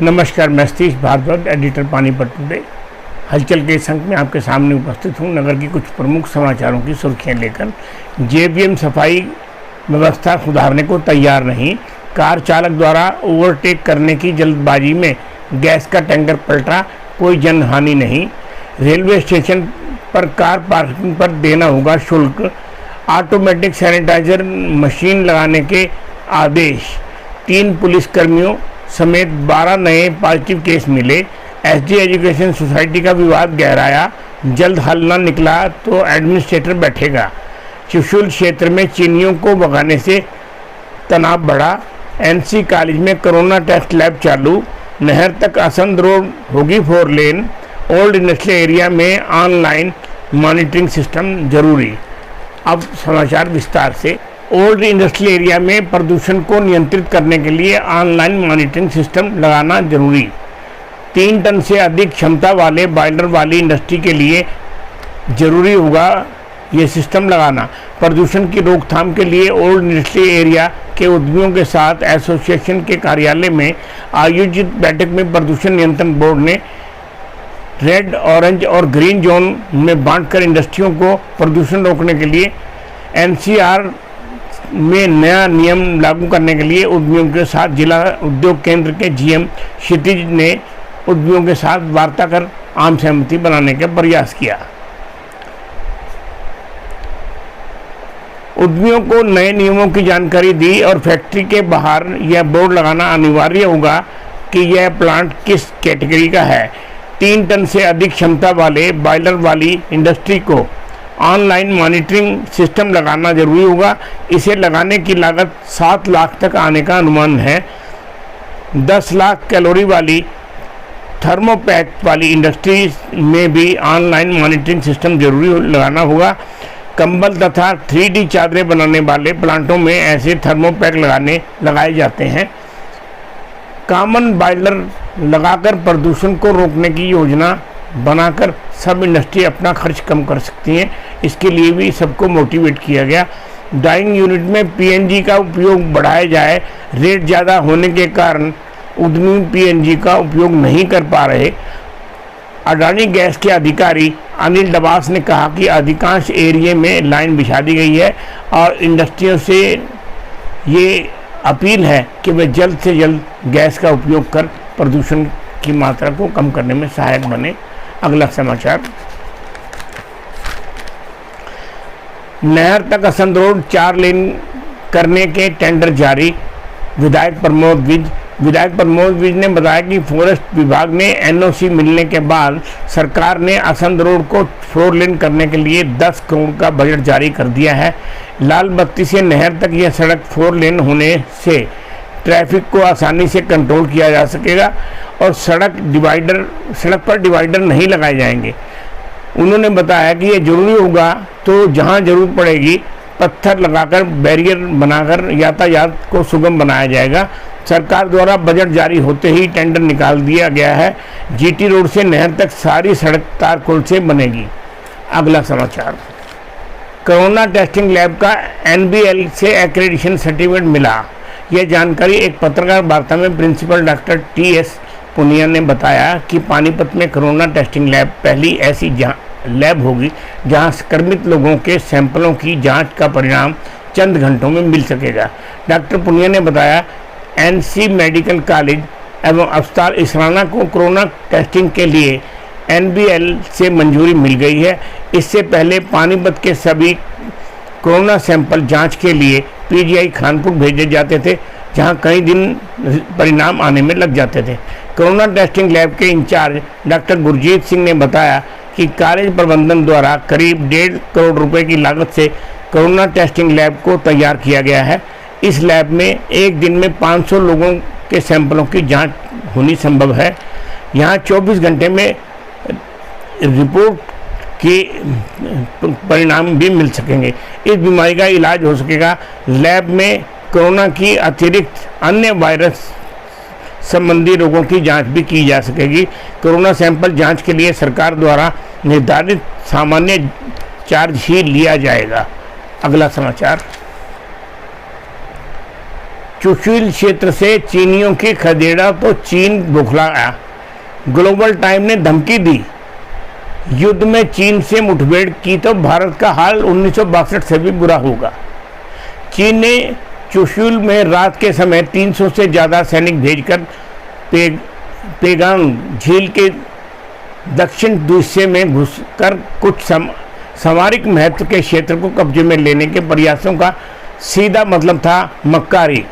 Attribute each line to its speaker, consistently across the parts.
Speaker 1: नमस्कार, मैं Satish Bhardwaj, editor Panipat today. हलचल के इस अंक में आपके सामने उपस्थित हूँ नगर की कुछ प्रमुख समाचारों की सुर्खियाँ लेकर। जेबीएम सफाई व्यवस्था सुधारने को तैयार नहीं, कार चालक द्वारा ओवरटेक करने की जल्दबाजी में गैस का टैंकर पलटा, कोई जनहानि नहीं। रेलवे स्टेशन पर कार पार्किंग पर देना होगा शुल्क, ऑटोमेटिक सैनिटाइजर मशीन लगाने के आदेश। 3 पुलिसकर्मियों समेत 12 नए पॉजिटिव केस मिले। एसडी एजुकेशन सोसाइटी का विवाद गहराया, जल्द हल न निकला तो एडमिनिस्ट्रेटर बैठेगा। त्रिशूल क्षेत्र में चीनियों को भगाने से तनाव बढ़ा। एनसी कॉलेज में कोरोना टेस्ट लैब चालू। नहर तक असंध रोड होगी 4 लेन। ओल्ड इंडस्ट्रियल एरिया में ऑनलाइन मॉनिटरिंग सिस्टम जरूरी। अब समाचार विस्तार से। ओल्ड इंडस्ट्रियल एरिया में प्रदूषण को नियंत्रित करने के लिए ऑनलाइन मॉनिटरिंग सिस्टम लगाना जरूरी। 3 टन से अधिक क्षमता वाले बॉयलर वाली इंडस्ट्री के लिए जरूरी होगा ये सिस्टम लगाना। प्रदूषण की रोकथाम के लिए ओल्ड इंडस्ट्रियल एरिया के उद्यमियों के साथ एसोसिएशन के कार्यालय में आयोजित बैठक में प्रदूषण नियंत्रण बोर्ड ने रेड, ऑरेंज और ग्रीन जोन में बांटकर इंडस्ट्रियों को प्रदूषण रोकने के लिए एनसीआर में नया नियम लागू करने के लिए उद्यमियों के साथ जिला उद्योग केंद्र के जीएम क्षितिज ने उद्यमियों के साथ वार्ता कर आम सहमति बनाने का प्रयास किया। उद्यमियों को नए नियमों की जानकारी दी और फैक्ट्री के बाहर यह बोर्ड लगाना अनिवार्य होगा कि यह प्लांट किस कैटेगरी का है। 3 टन से अधिक क्षमता वाले बॉयलर वाली इंडस्ट्री को ऑनलाइन मॉनिटरिंग सिस्टम लगाना जरूरी होगा। इसे लगाने की लागत 7 लाख तक आने का अनुमान है। 10 लाख कैलोरी वाली थर्मोपैक वाली इंडस्ट्री में भी ऑनलाइन मॉनिटरिंग सिस्टम जरूरी लगाना होगा। कंबल तथा 3D चादरें बनाने वाले प्लांटों में ऐसे थर्मोपैक लगाए जाते हैं। कॉमन बॉयलर लगाकर प्रदूषण को रोकने की योजना बनाकर सब इंडस्ट्री अपना खर्च कम कर सकती हैं। इसके लिए भी सबको मोटिवेट किया गया। डाइंग यूनिट में पीएनजी का उपयोग बढ़ाया जाए। रेट ज़्यादा होने के कारण उद्यमी पीएनजी का उपयोग नहीं कर पा रहे। अडानी गैस के अधिकारी अनिल डबास ने कहा कि अधिकांश एरिया में लाइन बिछा दी गई है और इंडस्ट्रियों से ये अपील है कि वे जल्द से जल्द गैस का उपयोग कर प्रदूषण की मात्रा को कम करने में सहायक बने। अगला समाचार। नहर तक असंध रोड 4 लेन करने के टेंडर जारी। विधायक प्रमोद विज ने बताया कि फॉरेस्ट विभाग ने एनओसी मिलने के बाद सरकार ने असंध रोड को 4 लेन करने के लिए 10 करोड़ का बजट जारी कर दिया है। लाल बत्ती से नहर तक यह सड़क 4 लेन होने से ट्रैफिक को आसानी से कंट्रोल किया जा सकेगा और सड़क पर डिवाइडर नहीं लगाए जाएंगे। उन्होंने बताया कि यह जरूरी होगा तो जहां जरूरत पड़ेगी पत्थर लगाकर बैरियर बनाकर यातायात को सुगम बनाया जाएगा। सरकार द्वारा बजट जारी होते ही टेंडर निकाल दिया गया है। जीटी रोड से नहर तक सारी सड़क तारकोल से बनेगी। अगला समाचार। कोरोना टेस्टिंग लैब का एनबीएल से एक्रेडिटेशन सर्टिफिकेट मिला। यह जानकारी एक पत्रकार वार्ता में प्रिंसिपल डॉक्टर टीएस पुनिया ने बताया कि पानीपत में कोरोना टेस्टिंग लैब पहली ऐसी लैब होगी जहां संक्रमित लोगों के सैंपलों की जांच का परिणाम चंद घंटों में मिल सकेगा। डॉक्टर पुनिया ने बताया एनसी मेडिकल कॉलेज एवं अस्पताल इसराना को कोरोना टेस्टिंग के लिए एनबीएल से मंजूरी मिल गई है। इससे पहले पानीपत के सभी कोरोना सैंपल जांच के लिए पीजीआई खानपुर भेजे जाते थे, जहां कई दिन परिणाम आने में लग जाते थे। कोरोना टेस्टिंग लैब के इंचार्ज डॉक्टर गुरजीत सिंह ने बताया कि कॉलेज प्रबंधन द्वारा करीब 1.5 करोड़ रुपए की लागत से कोरोना टेस्टिंग लैब को तैयार किया गया है। इस लैब में एक दिन में 500 लोगों के सैंपलों की जांच होनी संभव है। यहाँ 24 घंटे में रिपोर्ट के परिणाम भी मिल सकेंगे। इस बीमारी का इलाज हो सकेगा। लैब में कोरोना की अतिरिक्त अन्य वायरस संबंधी रोगों की जांच भी की जा सकेगी। कोरोना सैंपल जांच के लिए सरकार द्वारा निर्धारित सामान्य चार्ज ही लिया जाएगा। अगला समाचार। चुशुल क्षेत्र से चीनियों की खदेड़ा तो चीन बौखलाया। ग्लोबल टाइम ने धमकी दी, युद्ध में चीन से मुठभेड़ की तो भारत का हाल 1962 से भी बुरा होगा। चीन ने चुशुल में रात के समय 300 से ज़्यादा सैनिक भेजकर पेगांग झील के दक्षिण हिस्से में घुसकर कुछ सामरिक महत्व के क्षेत्र को कब्जे में लेने के प्रयासों का सीधा मतलब था मक्कारी।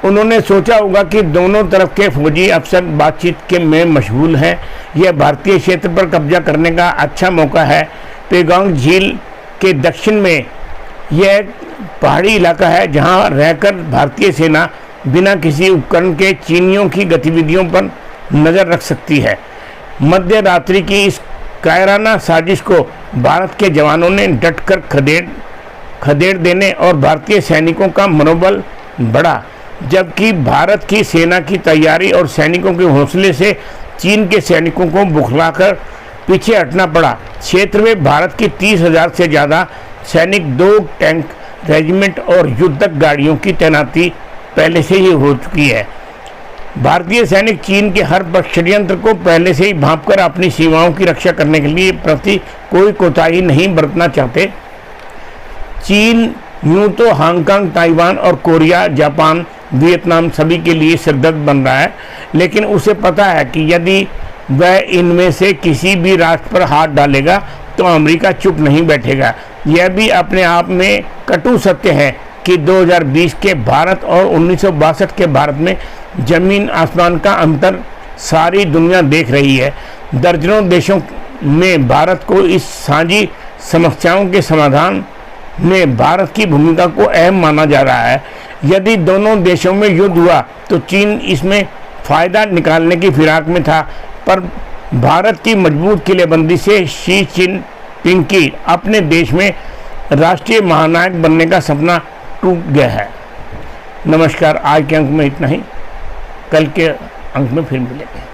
Speaker 1: उन्होंने सोचा होगा कि दोनों तरफ के फौजी अफसर बातचीत के में मशगूल हैं, यह भारतीय क्षेत्र पर कब्जा करने का अच्छा मौका है। पेगांग झील के दक्षिण में यह पहाड़ी इलाका है जहां रहकर भारतीय सेना बिना किसी उपकरण के चीनियों की गतिविधियों पर नज़र रख सकती है। मध्य रात्रि की इस कायराना साजिश को भारत के जवानों ने डटकर खदेड़ देने और भारतीय सैनिकों का मनोबल बढ़ा, जबकि भारत की सेना की तैयारी और सैनिकों के हौसले से चीन के सैनिकों को बुखलाकर पीछे हटना पड़ा। क्षेत्र में भारत की 30,000 से ज़्यादा सैनिक, 2 टैंक रेजिमेंट और युद्धक गाड़ियों की तैनाती पहले से ही हो चुकी है। भारतीय सैनिक चीन के हर षड्यंत्र को पहले से ही भांपकर अपनी सीमाओं की रक्षा करने के लिए प्रति कोई कोताही नहीं बरतना चाहते। चीन यूं तो हांगकांग, ताइवान और कोरिया, जापान, वियतनाम सभी के लिए सिरदर्द बन रहा है, लेकिन उसे पता है कि यदि वह इनमें से किसी भी राष्ट्र पर हाथ डालेगा तो अमेरिका चुप नहीं बैठेगा। यह भी अपने आप में कटु सत्य है कि 2020 के भारत और 1962 के भारत में जमीन आसमान का अंतर सारी दुनिया देख रही है। दर्जनों देशों में भारत को इस साझी समस्याओं के समाधान में भारत की भूमिका को अहम माना जा रहा है। यदि दोनों देशों में युद्ध हुआ तो चीन इसमें फ़ायदा निकालने की फिराक में था, पर भारत की मजबूत किलेबंदी से शी जिनपिंग की अपने देश में राष्ट्रीय महानायक बनने का सपना टूट गया है। नमस्कार, आज के अंक में इतना ही, कल के अंक में फिर मिलेंगे।